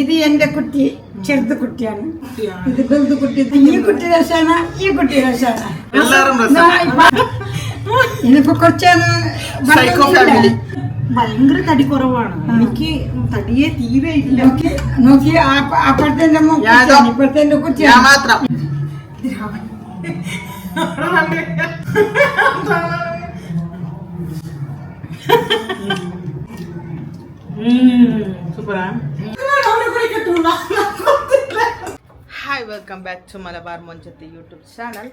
ഇത് എന്റെ കുട്ടി ചെറുത് കുട്ടിയാണ്. ഇത് വലുത് കുട്ടി. ഈ കുട്ടി രസാണ്, ഈ കുട്ടി രസാണ്. ഇനിയിപ്പോ കുറച്ചാണ് ഭയങ്കര തടി കുറവാണ്. എനിക്ക് തടിയെ തീരെ ഇല്ല. നോക്കി അപ്പുറത്തെ ഇപ്പുറത്തെ കുട്ടിയാണ് മാത്രം. Hi, welcome back to Malabar Monchathi YouTube channel.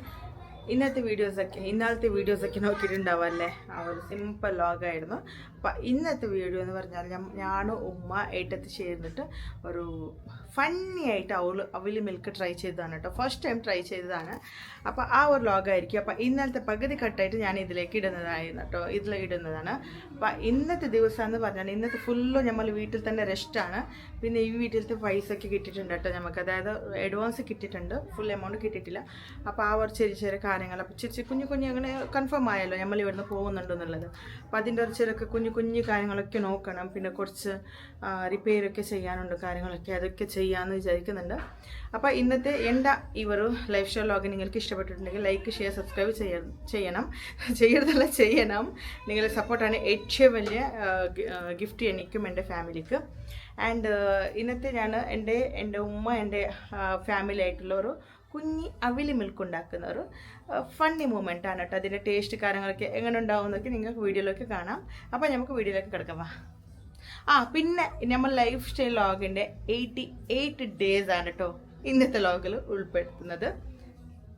ഇന്നത്തെ വീഡിയോസൊക്കെ നോക്കിയിട്ടുണ്ടാവല്ലേ. ആ ഒരു സിമ്പിൾ വ്ലോഗായിരുന്നു. അപ്പം ഇന്നത്തെ വീഡിയോ എന്ന് പറഞ്ഞാൽ ഞാനും ഉമ്മ ഏട്ടത്ത് ചേർന്നിട്ട് ഒരു ഫണ്ണി ആയിട്ട് അവല് മിൽക്ക് ട്രൈ ചെയ്തതാണ് കേട്ടോ. ഫസ്റ്റ് ടൈം ട്രൈ ചെയ്തതാണ്. അപ്പോൾ ആ ഒരു വ്ലോഗായിരിക്കും. അപ്പം ഇന്നലത്തെ പകുതി കട്ടായിട്ട് ഞാൻ ഇതിലേക്ക് ഇടുന്നതായിരുന്നു കേട്ടോ. ഇടുന്നതാണ്. അപ്പം ഇന്നത്തെ ദിവസം എന്ന് പറഞ്ഞാൽ ഇന്നത്തെ ഫുള്ള് നമ്മൾ വീട്ടിൽ തന്നെ റെസ്റ്റാണ്. പിന്നെ ഈ വീട്ടിലത്തെ പൈസ ഒക്കെ കിട്ടിയിട്ടുണ്ട് കേട്ടോ നമുക്ക്. അതായത് അഡ്വാൻസ് കിട്ടിയിട്ടുണ്ട്, ഫുൾ എമൗണ്ട് കിട്ടിയിട്ടില്ല. അപ്പോൾ ആ ഒരു ചെറിയ ചെറിയ കാര്യങ്ങൾ, അപ്പോൾ ചെറിയ കുഞ്ഞു അങ്ങനെ കൺഫേം ആയല്ലോ നമ്മൾ ഇവിടുന്ന് പോകുന്നുണ്ടെന്നുള്ളത്. അപ്പോൾ അതിൻ്റെ ഒരു ചെറിയ കുഞ്ഞു കാര്യങ്ങളൊക്കെ നോക്കണം. പിന്നെ കുറച്ച് റിപ്പയറൊക്കെ ചെയ്യാനുണ്ട് കാര്യങ്ങളൊക്കെ, അതൊക്കെ ചെയ്യാമെന്ന് വിചാരിക്കുന്നുണ്ട്. അപ്പോൾ ഇന്നത്തെ എൻ്റെ ഈ ഒരു ലൈഫ് സ്റ്റൈൽ വ്ലോഗ് നിങ്ങൾക്ക് ഇഷ്ടപ്പെട്ടിട്ടുണ്ടെങ്കിൽ ലൈക്ക്, ഷെയർ, സബ്സ്ക്രൈബ് ചെയ്യണം. ചെയ്യണം. നിങ്ങളുടെ സപ്പോർട്ടാണ് ഏറ്റവും വലിയ ഗിഫ്റ്റ് എനിക്കും എൻ്റെ ഫാമിലിക്ക്. ആൻഡ് ഇന്നത്തെ ഞാൻ എൻ്റെ ഉമ്മ എൻ്റെ ഫാമിലി ആയിട്ടുള്ള ഒരു കുഞ്ഞി അവിലി മിൽക്ക് ഉണ്ടാക്കുന്ന ഒരു ഫണ്ണി മൂമെൻ്റ് ആണ് കേട്ടോ. അതിൻ്റെ ടേസ്റ്റ് കാര്യങ്ങളൊക്കെ എങ്ങനെ ഉണ്ടാവുമെന്നൊക്കെ നിങ്ങൾക്ക് വീഡിയോയിലൊക്കെ കാണാം. അപ്പോൾ നമുക്ക് വീഡിയോയിലേക്ക് കിടക്കാം. പിന്നെ നമ്മൾ ലൈഫ് സ്റ്റൈൽ വ്ലോഗിൻ്റെ 88 ഡേയ്സ് ആണ് കേട്ടോ ഇന്നത്തെ വ്ലോഗിൽ ഉൾപ്പെടുത്തുന്നത്.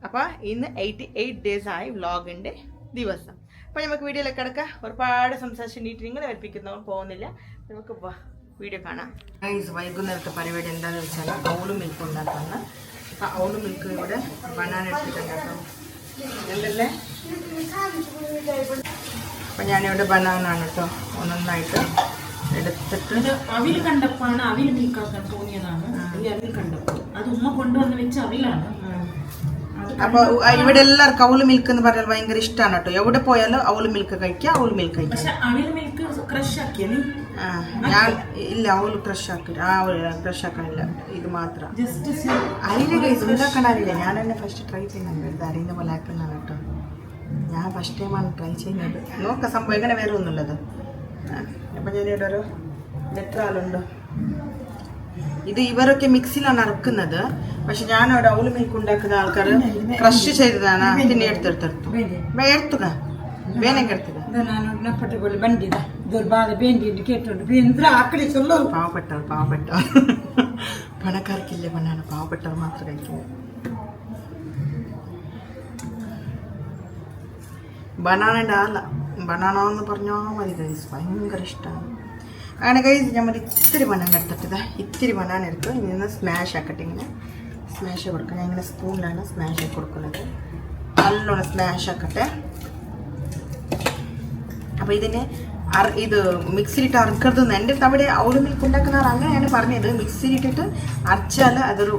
അപ്പോൾ ഇന്ന് 88 ഡേയ്സ് ആയി വ്ലോഗിൻ്റെ ദിവസം. അപ്പോൾ നമുക്ക് വീഡിയോയിലേക്ക് കിടക്കാം. ഒരുപാട് സംസാരിച്ചിട്ട് നിങ്ങളെ ഏൽപ്പിക്കുന്നവർ പോകുന്നില്ല. നമുക്ക് വീഡിയോ കാണാം. വൈകുന്നേരത്തെ പരിപാടി എന്താണെന്ന് വെച്ചാൽ അവള് മിൽക്ക് ഉണ്ടാക്കാണ്. അപ്പം അവള് മിൽക്ക് ഇവിടെ ബനാന എടുത്തിട്ടുണ്ടാക്കാം എന്തല്ലേ. അപ്പം ഞാനിവിടെ ബനാനാണ് കേട്ടോ നന്നായിട്ട് എടുത്തിട്ട്. അവിൽ കണ്ടപ്പാണ് അവിൽ മിൽക്കാക്കാൻ തോന്നിയതാണ്. ഈ അവിൽ കണ്ടപ്പോൾ അത് ഉമ്മ കൊണ്ടുവന്ന് വെച്ച അവിലാണ്. അപ്പൊ ഇവിടെ എല്ലാവർക്കും അവള് മിൽക്ക് എന്ന് പറഞ്ഞാൽ ഭയങ്കര ഇഷ്ടമാണ് കേട്ടോ. എവിടെ പോയാലും അവള് മിൽക്ക് കഴിക്കുക, അവള് മിൽക്ക് കഴിക്കുക. ഞാൻ ഇല്ല, അവള് ക്രഷ് ആക്കില്ല. ക്രഷ് ആക്കണില്ല, ഇത് മാത്രം അറിയില്ല. കൈസ് ഉണ്ടാക്കാൻ അറിയില്ല. ഞാൻ തന്നെ ഫസ്റ്റ് ട്രൈ ചെയ്യുന്നുണ്ട്. ഇത് അറിയുന്ന പോലെ ആക്കുന്നതാണ് കേട്ടോ. ഞാൻ ഫസ്റ്റ് ടൈമാണ് ട്രൈ ചെയ്യുന്നത്. നോക്കാം സംഭവം എങ്ങനെ വരുമെന്നുള്ളത്. അപ്പം ഞാനിവിടെ ഒരു ലെറ്ററാലുണ്ട്. ഇത് ഇവരൊക്കെ മിക്സിയിലാണ് അറക്കുന്നത്. പക്ഷെ ഞാൻ അവിടെ അവള് മിൽക്ക് ഉണ്ടാക്കുന്ന ആൾക്കാർ ക്രഷ് ചെയ്തതാണ്. പിന്നെ എടുത്തെടുത്തു എടുത്തുക വേണമെങ്കിൽ എടുത്തുക. പാവപ്പെട്ടവർ പണക്കാർക്കില്ലേ പണാണ്, പാവപ്പെട്ടവർ മാത്രം കഴിക്കുന്നത്. ബനാന എന്ന് പറഞ്ഞാൽ മതി ഗൈസ്, ഭയങ്കര ഇഷ്ടമാണ്. അങ്ങനെ ഗൈസ് നമ്മൾ ഇത്തിരി ബനാന എടുത്തിട്ട് ഇത്തിരി ബനാന എടുത്ത് ഇങ്ങനെ സ്മാഷ് ആക്കട്ടെ. ഇങ്ങനെ സ്മാഷ് കൊടുക്കാം. ഞാൻ ഇങ്ങനെ സ്പൂണിലാണ് സ്മാഷ് ആക്കി കൊടുക്കുന്നത്. നല്ലോണം സ്മാഷ് ആക്കട്ടെ. അപ്പോൾ ഇതിന് ഇത് മിക്സിയിലിട്ട് അരക്കരുതെന്ന് എൻ്റെ അടുത്ത് അവിടെ അവള് മിൽക്ക് ഉണ്ടാക്കുന്നവർ അങ്ങനെയാണ് പറഞ്ഞത്. മിക്സിയിലിട്ടിട്ട് അരച്ചാൽ അതൊരു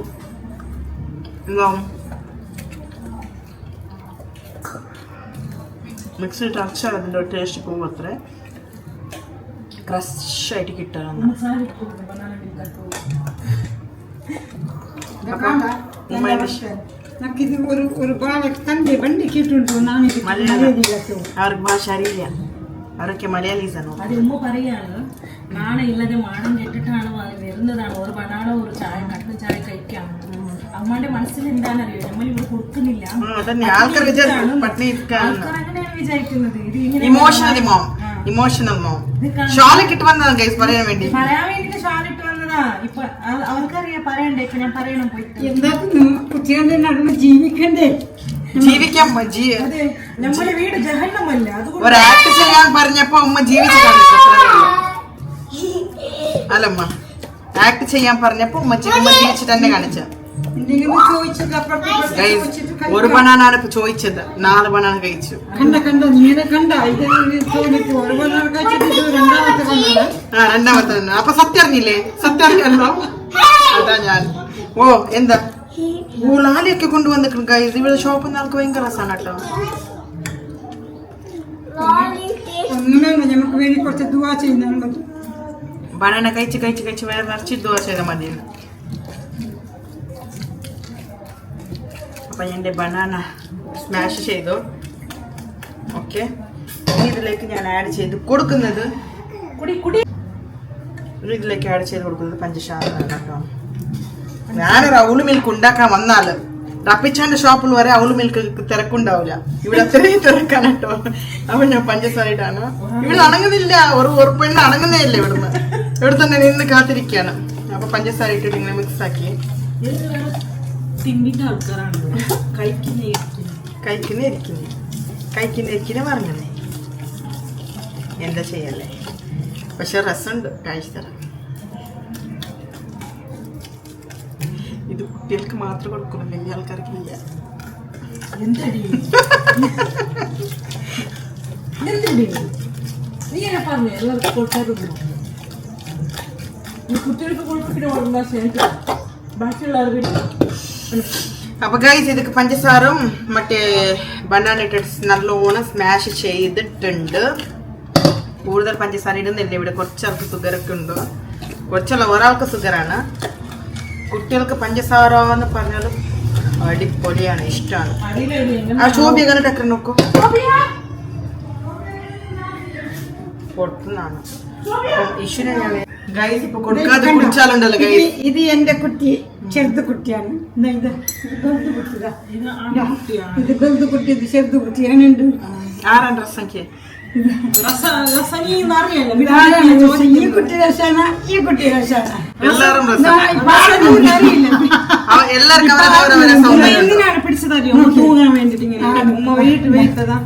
മിക്സിയിലിട്ട് അരച്ചാൽ അതിൻ്റെ ഒരു ടേസ്റ്റ് പോകും. അത്ര ക്രഷായിട്ട് കിട്ടാറുണ്ട്. അവർക്ക് ഭാഷ അറിയില്ല. അവരൊക്കെ മലയാളീസാണ്. അത് ഉമ്മ പറയാണ്, നാണ ഇല്ലാതെ മാണം കെട്ടിട്ടാണ് വരുന്നതാണ്. ഒരു ബനാന ഒരു ചായ കട്ടൻ ചായ കഴിക്കാണ്. അമ്മയുടെ മനസ്സിൽ എന്താണെന്നറിയോ, നമ്മൾ ഇവിടെ കൊടുക്കുന്നില്ല. അങ്ങനെയാണ് വിചാരിക്കുന്നത്. ഇമോഷണൽ മോം ഷാലിട്ട് വന്നതാണ് ഗൈസ് പറയാൻ വേണ്ടിട്ട് ഷാലിട്ട് വന്നതാ. ഇപ്പൊ അവർക്കറിയാം പറയണ്ടേ. ഇപ്പൊ ഞാൻ പറയണം പോയിട്ട് കുട്ടികളുടെ നടുവ് ജീവിക്കണ്ടേ. ജീവിക്കാൻ നമ്മുടെ വീട് ജഹന്നമല്ല. അതുകൊണ്ട് ഒരു ആക്ട് ചെയ്യാൻ പറഞ്ഞപ്പോ ഉമ്മ ജീവിച്ചു കാണിച്ചു. അല്ലമ്മ ആക്ട് ചെയ്യാൻ പറഞ്ഞപ്പോ ഉമ്മ ജീവിച്ചിട്ട് തന്നെ കാണിച്ച. ഒരു ബനാനാണ് ഇപ്പൊ ചോദിച്ചത്, 4 ബനാന കഴിച്ചു. രണ്ടാമത്തെ. അപ്പൊ സത്യം അറിഞ്ഞില്ലേ? സത്യം അറിഞ്ഞല്ലോ. അതാ ഞാൻ എന്താ ലാലിയൊക്കെ കൊണ്ടുവന്നിട്ടുണ്ട് ഗൈസ്. ഇവിടെ ഷോപ്പിൽ നിന്ന് ആൾക്ക് ഭയങ്കര രസമാണ് കേട്ടോ. നമുക്ക് വേണ്ടി കുറച്ച് ദുആ ചെയ്യുന്നുണ്ട്. ബനാന കഴിച്ച് വേറെ നിറച്ച് ദോശ ചെയ്താൽ മതിയെന്ന്. അപ്പം എൻ്റെ ബനാന സ്മാഷ് ചെയ്തു. ഓക്കെ, ഇതിലേക്ക് ഞാൻ ആഡ് ചെയ്ത് കൊടുക്കുന്നത് ഇതിലേക്ക് ആഡ് ചെയ്ത് കൊടുക്കുന്നത് പഞ്ചസാര കേട്ടോ. ഞാനൊരു അവല് മിൽക്ക് ഉണ്ടാക്കാൻ വന്നാൽ റപ്പിച്ചാൻ്റെ ഷോപ്പിൽ വരെ അവല് മിൽക്ക് തിരക്കുണ്ടാവില്ല. ഇവിടെ അത്രയും തിരക്കാണ് കേട്ടോ. അപ്പൊ ഞാൻ പഞ്ചസാര ഇട്ടാണ്. ഇവിടെ അണങ്ങുന്നില്ല, ഒരു ഉറപ്പെണ്ണ അണങ്ങുന്നേ ഇല്ല. ഇവിടെ തന്നെ നിന്ന് കാത്തിരിക്കുകയാണ്. അപ്പൊ പഞ്ചസാര ഇട്ടിട്ട് ഇങ്ങനെ മിക്സ് ആക്കി കഴിക്കുന്ന പറഞ്ഞേ എന്താ ചെയ്യല്ലേ. പക്ഷെ രസമുണ്ട്, കഴിച്ചു തരാം. ഇത് കുട്ടികൾക്ക് മാത്രം കൊടുക്കണം, വലിയ ആൾക്കാർക്ക് ഇല്ല. അപ്പൊ ഗൈസ് ഇതൊക്കെ പഞ്ചസാരും മറ്റേ ബനാന ഇട്ടിട്ട് നല്ലോണം സ്മാഷ് ചെയ്തിട്ടുണ്ട്. കൂടുതൽ പഞ്ചസാര ഇടുന്നില്ല. ഇവിടെ കുറച്ചാൾക്ക് ഷുഗറൊക്കെ ഉണ്ട്. കുറച്ചല്ല, ഒരാൾക്ക് ഷുഗറാണ്. കുട്ടികൾക്ക് പഞ്ചസാര എന്ന് പറഞ്ഞാലും അടിപൊളിയാണ്, ഇഷ്ടമാണ്. ആ ചോബി അങ്ങനെ ടക്കർ നോക്കൂ, പുറത്തുനിന്നാണ്. ഇഷ്യൂനെ ഞാൻ ഗൈസ് ഇപ്പൊ കൊടുക്കാതെ കുടിച്ചാലുണ്ടല്ലോ ഗൈസ്. ഇത് എന്റെ കുട്ടി, ചെറുത് കുട്ടിയാണ്. ഇത് വലുത് കുട്ടി, ഇത് ചെറുത് കുട്ടി. എങ്ങനെയുണ്ട്? ആറാം ഡ്രസ് സംഖ്യ ഈ കുട്ടി രസാണ്, ഈ കുട്ടി രസാണ്. എല്ലാരും എന്തിനാണ് പിടിച്ചതറിയോ? തൂങ്ങാൻ വേണ്ടിട്ട് ഇങ്ങനെ ഉമ്മ വീട്ടിൽ വെച്ചതാ.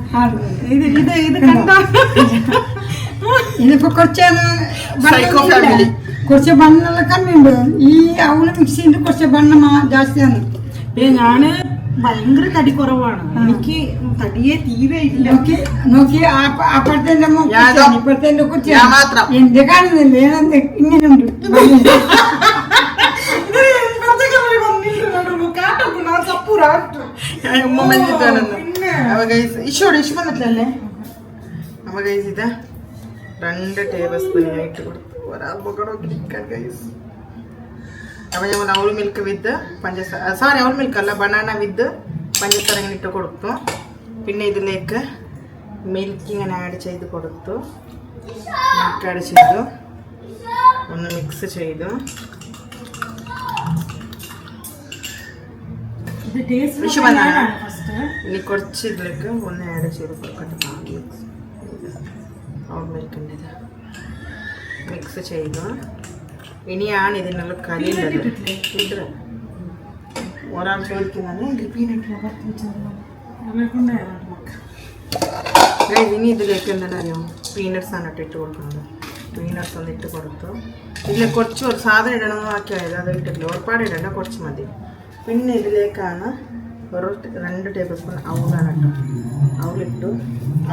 ഇത് കണ്ടോ? ഇതിപ്പോ കുറച്ച് ബണ്ണെല്ലാം കമ്മിയുണ്ട്. ഈ അവള് മിക്സ് ചെയ്ത് കുറച്ച് ബണ്ണ ജാസ്തിയാണ്. ഞാന് ഭയങ്കര തടി കുറവാണ്. എനിക്ക് തടിയെ തീരെ ഇല്ല. നോക്കി അപ്പഴത്തെ ഇപ്പഴത്തെ കുറിച്ച് എന്ത് കാണുന്നില്ല. ഇങ്ങനെയുണ്ട്. ഇഷ് വന്നിട്ടല്ലേ. അപ്പൊ ഗൈസ് ഇത് 2 ടേബിൾ സ്പൂൺ ആയിട്ട് കൊടുത്തു. അപ്പൊ ഞാൻ അവൾ മിൽക്ക് വിത്ത് പഞ്ചസാര, അവൾ മിൽക്ക് അല്ല, ബനാന വിത്ത് പഞ്ചസാര ഇങ്ങനെ ഇട്ട് കൊടുത്തു. പിന്നെ ഇതിലേക്ക് മിൽക്ക് ഇങ്ങനെ ആഡ് ചെയ്ത് കൊടുത്തു. മിൽക്ക് ആഡ് ചെയ്തു, ഒന്ന് മിക്സ് ചെയ്തു. ഇനി കുറച്ച് ഇതിലേക്ക് ഒന്ന് ആഡ് ചെയ്ത് കൊടുക്കട്ടെ. അവൾ മിൽക്കിൻ്റെ ഇത് മിക്സ് ചെയ്തു. ഇനിയാണ് ഇതിനുള്ള കരിയുള്ളത്. ഒരാൾ ചോദിക്കുന്നതാണ് ഇനി ഇതിലേക്ക് എന്താണ് അറിയോ, പീനട്സ് ആണ് ഇട്ട് കൊടുക്കുന്നത്. പീനട്സ് ഒന്ന് ഇട്ട് കൊടുത്തു. ഇതിൽ കുറച്ച് ഒരു സാധനം ഇടണമെന്ന് ആക്കിയായത്, അത് ഇട്ടിട്ടില്ല. ഒരുപാട് ഇടണ്ട, കുറച്ച് മതി. പിന്നെ ഇതിലേക്കാണ് ഒരു 2 ടേബിൾ സ്പൂൺ അവലാണ് ഇട്ടു. അവലിട്ടു.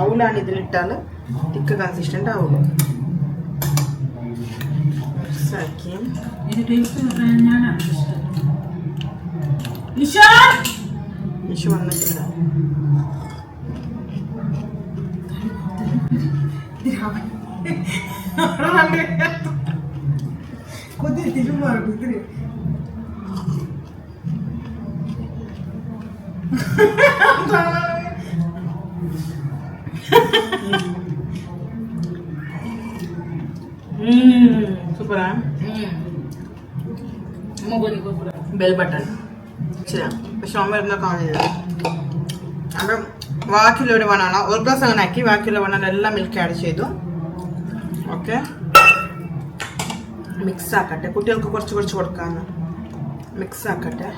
അവലാണ് ഇതിലിട്ടാൽ തിക്ക് കൺസിസ്റ്റൻ്റ് ആവുള്ളൂ. മിക്സാക്കി ഇഷു വന്നിട്ടില്ല. സൂപ്പറാ. ബെൽ ബട്ടൺ ശരിയാ, പക്ഷെ അമ്മ വരുന്ന കാണില്ല. അപ്പം ബാക്കിയുള്ളൊരു ബനാന ഒരു ഗ്ലാസ് അങ്ങനെ ആക്കി, ബാക്കിയുള്ള ബനാന എല്ലാം മിൽക്ക് ആഡ് ചെയ്തു. ഓക്കെ, മിക്സ് ആക്കട്ടെ. കുട്ടികൾക്ക് കുറച്ച് കുറച്ച് കൊടുക്കാന്ന്. മിക്സ് ആക്കട്ടെ.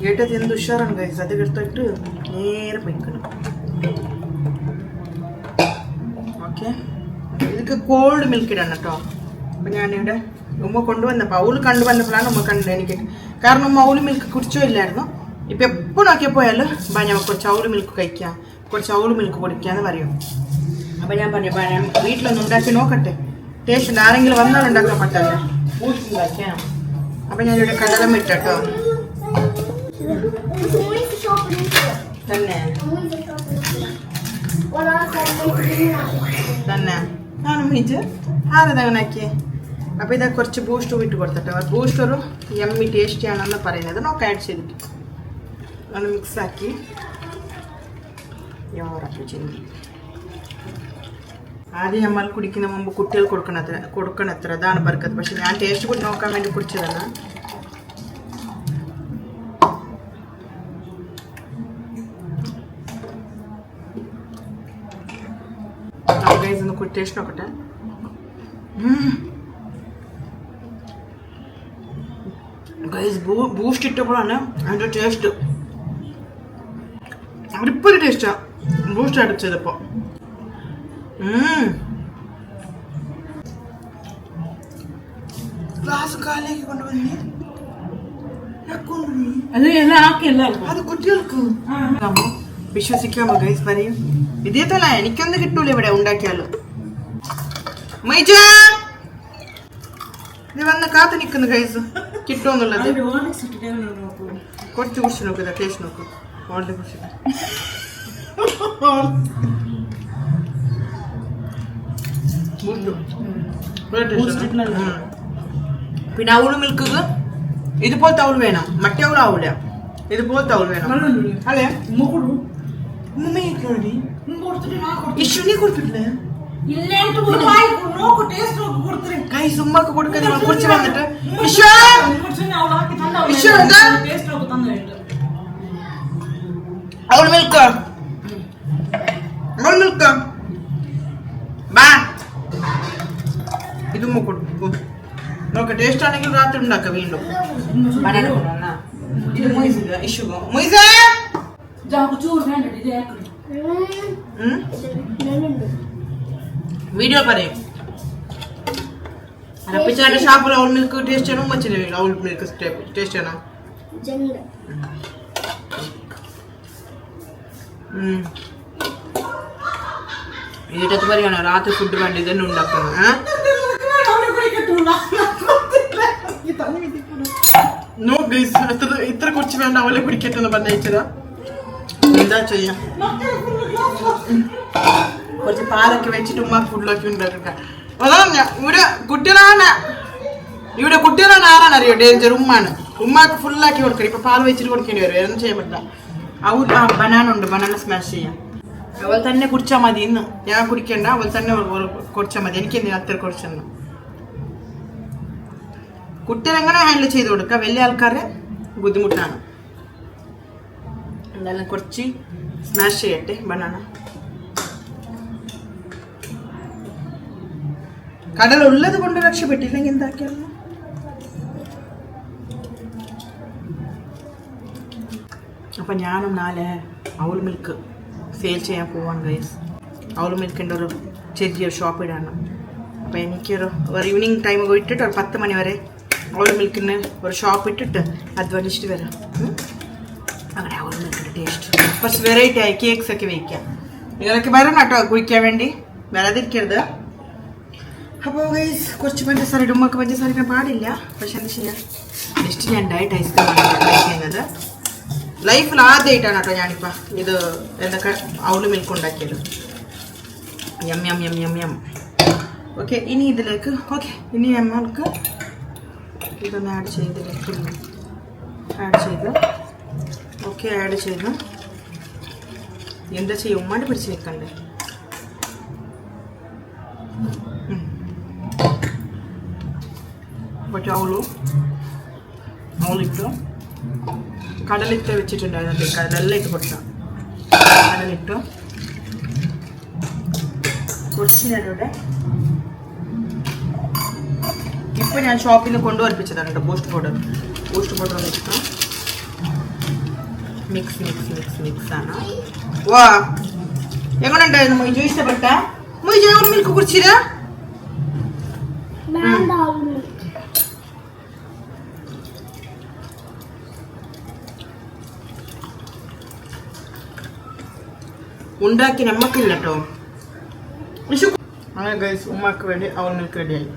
ഏട്ടത് എന്ത് ഉഷാറാണ് ഗൈസ്. അത് എടുത്തിട്ട് നേരെ പൊയ്ക്കണം. ഓക്കെ, ഇതൊക്കെ കോൾഡ് മിൽക്ക് ഇടണം കേട്ടോ. അപ്പം ഞാനിവിടെ ഉമ്മ കൊണ്ടുവന്നപ്പോൾ അവൾ കണ്ടുവന്നപ്പോഴാണ് ഉമ്മ കണ്ടത് എനിക്ക്. കാരണം ഉമ്മ അവൾ മിൽക്ക് കുടിച്ചോ ഇല്ലായിരുന്നു. ഇപ്പം എപ്പോൾ നോക്കിയപ്പോയാലും ഞാൻ കുറച്ച് അവൾ മിൽക്ക് കഴിക്കാം, കുറച്ച് അവൾ മിൽക്ക് കുടിക്കാന്ന് പറയും. അപ്പം ഞാൻ പറഞ്ഞു ഞാൻ വീട്ടിലൊന്നും ഉണ്ടാക്കി നോക്കട്ടെ, ടേസ്റ്റ് ആരെങ്കിലും വന്നാലും ഉണ്ടാക്കാൻ പറ്റല്ലേ, ഉണ്ടാക്കാം. അപ്പം ഞാനിവിടെ കടലം ഇട്ടോ തന്നെ തന്നെ ഞാനും മീറ്റ് ആരതങ്ങനാക്കിയേ അപ്പോൾ ഇത് കുറച്ച് ബൂസ്റ്റ് ഇട്ട് കൊടുത്തിട്ട് ബൂസ്റ്റ് ഒരു യമ്മി ടേസ്റ്റിയാണെന്ന് പറയുന്നത് നമുക്ക് ആഡ് ചെയ്തിട്ട് ഒന്ന് മിക്സാക്കി യോറപ്പിച്ചെങ്കിൽ ആദ്യം നമ്മൾ കുടിക്കുന്ന മുമ്പ് കുട്ടികൾ കൊടുക്കണത്ര അതാണ് ബർക്കത്ത്. പക്ഷെ ഞാൻ ടേസ്റ്റ് കൂടി നോക്കാൻ വേണ്ടി കുടിച്ചതല്ല. ഒന്ന് ടേസ്റ്റ് നോക്കട്ടെ. ബൂസ്റ്റ് ഇട്ടപ്പോഴാണ് അതിൻ്റെ ടേസ്റ്റ് അടിപ്പൊരു ടേസ്റ്റാ ബൂസ്റ്റ് ആഡ് ചെയ്തപ്പോ. ഗ്ലാസ് കാലേക്ക് കൊണ്ടുവന്നേ അത് കുട്ടികൾക്ക് വിശ്വസിക്കാമോ ഗൈസ്? പറയും ഇതേതല്ല എനിക്കൊന്നും കിട്ടൂല ഇവിടെ ഉണ്ടാക്കിയാലോ. ഇത് വന്ന് കാത്തു നിൽക്കുന്നു ഗൈസ് കിട്ടുമെന്നുള്ളത്. കുറച്ച് കുറിച്ച് നോക്കുക ടേസ്റ്റ് നോക്കൂ. ഓൾഡ് കുറിച്ച് പിന്നെ അവള് മിൽക്ക് ഇതുപോലത്തെ അവൾ വേണം. മറ്റേ അവളാവൂല, ഇതുപോലത്തെ അവൾ വേണം അല്ലേ? ഇഷുനി കൊടുത്തിട്ടില്ലേ? ഉമ്മക്ക് കൊടുക്കാൻ കുറിച്ച് വന്നിട്ട് അവൾ മിൽക്ക് അവൾ മിൽക്ക് ബാ ഇതുമ്മ കൊടുക്കും നോക്ക. ടേസ്റ്റ് ആണെങ്കിൽ രാത്രി ഉണ്ടാക്കാം വീണ്ടും. വീഡിയോ പറയും അറപ്പിച്ചാന്റെ ഷാപ്പിൽ അവൾ മിൽക്ക് ടേസ്റ്റ് ചെയ്യണം. ഉമ്മച്ചിന്റെ അവൾ മിൽക്ക് ടേസ്റ്റ് ചെയ്യണം. വീട്ടത്ത് പറയണോ രാത്രി ഫുഡ് വേണ്ടി ഇതന്നെ ഉണ്ടാക്കുന്നത്. ഇത്ര കുറച്ച് വേണ്ട അവളെ കുടിക്കട്ടെന്ന് പറഞ്ഞയച്ചതാ. എന്താ ചെയ്യാ? കുറച്ച് പാലൊക്കെ വെച്ചിട്ട് ഉമ്മ ഫുഡിലൊക്കെ ഉണ്ടാക്കുക. അതാണ് ഇവിടെ കുട്ടികളാണ് ആരാണ് അറിയോ ഡേഞ്ചർ? ഉമ്മാണ്. ഉമ്മാക്ക് ഫുള്ളാക്കി കൊടുക്കണം. ഇപ്പൊ പാൽ വെച്ചിട്ട് കൊടുക്കേണ്ടി വരും. ഒന്നും ചെയ്യാൻ പറ്റില്ല. ബനാന ഉണ്ട്, ബനാന സ്മാഷ് ചെയ്യാം. അവൾ തന്നെ കുടിച്ചാൽ മതി. ഇന്ന് ഞാൻ കുടിക്കണ്ട, അവൾ തന്നെ കുടിച്ചാൽ മതി. എനിക്ക് എന്തിനാ അത്ര കുടിച്ചെന്ന്. കുട്ടികൾ എങ്ങനെ ഹാൻഡിൽ ചെയ്ത് കൊടുക്കുക? വലിയ ആൾക്കാരെ ബുദ്ധിമുട്ടാണ്. എന്തായാലും കുറച്ച് സ്മാഷ് ചെയ്യട്ടെ ബനാന. കടലുള്ളത് കൊണ്ട് രക്ഷപ്പെട്ടില്ലെങ്കിൽ എന്താക്കിയാലും. അപ്പൊ ഞാനും നാളെ അവൾ മിൽക്ക് സെയിൽ ചെയ്യാൻ പോവാണ് ഗൈസ്. അവൾ മിൽക്കിൻ്റെ ഒരു ചെറിയൊരു ഷോപ്പ് ഇടാണ്. അപ്പോൾ എനിക്കൊരു ഈവനിങ് ടൈം ഇട്ടിട്ട് ഒരു 10 മണി വരെ അവൾ മിൽക്കിന് ഒരു ഷോപ്പ് ഇട്ടിട്ട് അധ്വാനിച്ചിട്ട് വരാം. അങ്ങനെ അവൾ മിൽക്കിൻ്റെ ടേസ്റ്റ് കുറച്ച് വെറൈറ്റി ആയി കേക്ക്സ് ഒക്കെ വയ്ക്കാം. നിങ്ങളൊക്കെ വരണം കേട്ടോ കുഴിക്കാൻ വേണ്ടി, വരാതിരിക്കരുത്. അപ്പോൾ ഗൈസ് കുറച്ച് പഞ്ചസാര ഇടും. നമുക്ക് പഞ്ചസാര ഇടാൻ പാടില്ല, പക്ഷെ എന്താ ചെയ്യാം. നെക്സ്റ്റ് ഞാൻ ഡയറ്റ് ഐസ്ക്രീമാണ് ട്രൈ ചെയ്യുന്നത്. ലൈഫിൽ ആദ്യമായിട്ടാണ് കേട്ടോ ഞാനിപ്പോൾ ഇത് എന്തൊക്കെ അവൾ മിൽക്ക് ഉണ്ടാക്കിയത്. യം യം യം യം യം. ഓക്കെ, ഇനി ഇതിലേക്ക് ഇനി നമ്മൾക്ക് ഇതൊന്ന് ആഡ് ചെയ്ത് ആഡ് ചെയ്ത് എന്താ ചെയ്യും? ഉമ്മാണ്ട് പിടിച്ച് നിൽക്കണ്ടേ? പക്ഷെ അവളിട്ടു കടലിട്ട് വെച്ചിട്ടുണ്ടായിരുന്നു. കടലെല്ലാം ഇട്ട് കൊടുക്കാം. കടലിട്ടു കുറച്ചിനൂടെ ഇപ്പം ഞാൻ ഷോപ്പിൽ നിന്ന് കൊണ്ടുവരപ്പിച്ചതാണ് കേട്ടോ. ബൂസ്റ്റ് പൗഡർ വെച്ചിട്ട് മിക്സ് ആണ്. വാ, എങ്ങനെ ഉണ്ടായിരുന്നു മൊയ്ജു? ഇഷ്ടപ്പെട്ട മൊയ്ജു? അവൾ മിൽക്ക് കുടിച്ചില്ല? ഉണ്ടാക്കി നമ്മക്കില്ല കേട്ടോ. അങ്ങനെ ഗൈസ് ഉമ്മാക്ക് വേണ്ടി അവൾ മിൽക്ക് റെഡിയായി.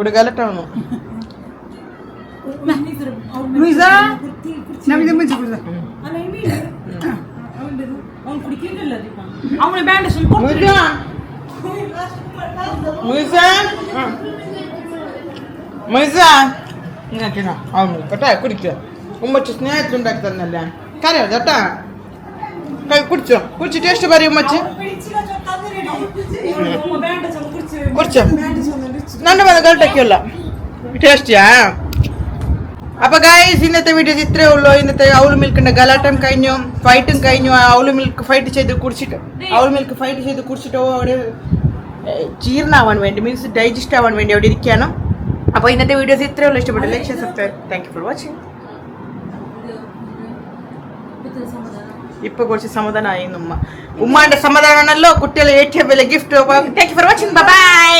ഒരു കലട്ടാണോ? അവൻ കുടിക്കില്ലല്ലോ ഇപ്പം അവള് വേണ്ട കേട്ടാ കുടിക്കുക ഉമ്മച്ച് സ്നേഹത്തിലുണ്ടാക്കി തന്നല്ലേ കരയോ കേട്ടാ കുടിച്ചോ കുടിച്ച് ടേസ്റ്റ് പറയും ഉമ്മച്ച് കുടിച്ചോ നല്ല വന്ന് കേട്ടൊക്കെയല്ല ടേസ്റ്റിയാ. അപ്പൊ ഗൈസ് ഇന്നത്തെ വീഡിയോസ് ഇത്രേ ഉള്ളൂ. ഇന്നത്തെ ഔൾ മിൽക്കിന്റെ ഗലാട്ടം കഴിഞ്ഞു, ഫൈറ്റും കഴിഞ്ഞു. ഔൾ മിൽക്ക് ഫൈറ്റ് ചെയ്ത് കുടിച്ചിട്ട് അവിടെ ജീർണാവാൻ വേണ്ടി മീൻസ് ഡൈജസ്റ്റ് ആവാൻ വേണ്ടി അവിടെ ഇരിക്കുകയാണ്. അപ്പൊ ഇന്നത്തെ വീഡിയോസ് ഇത്രേ ഉള്ളൂ. ഇഷ്ടപ്പെട്ടു like share subscribe. Thank you for watching. ഇപ്പൊ കുറച്ച് സമാധാനമായി ഉമ്മാന്റെ സമാധാനമാണല്ലോ കുട്ടികളെ ഏറ്റവും വലിയ gift. Thank you for watching. Bye bye.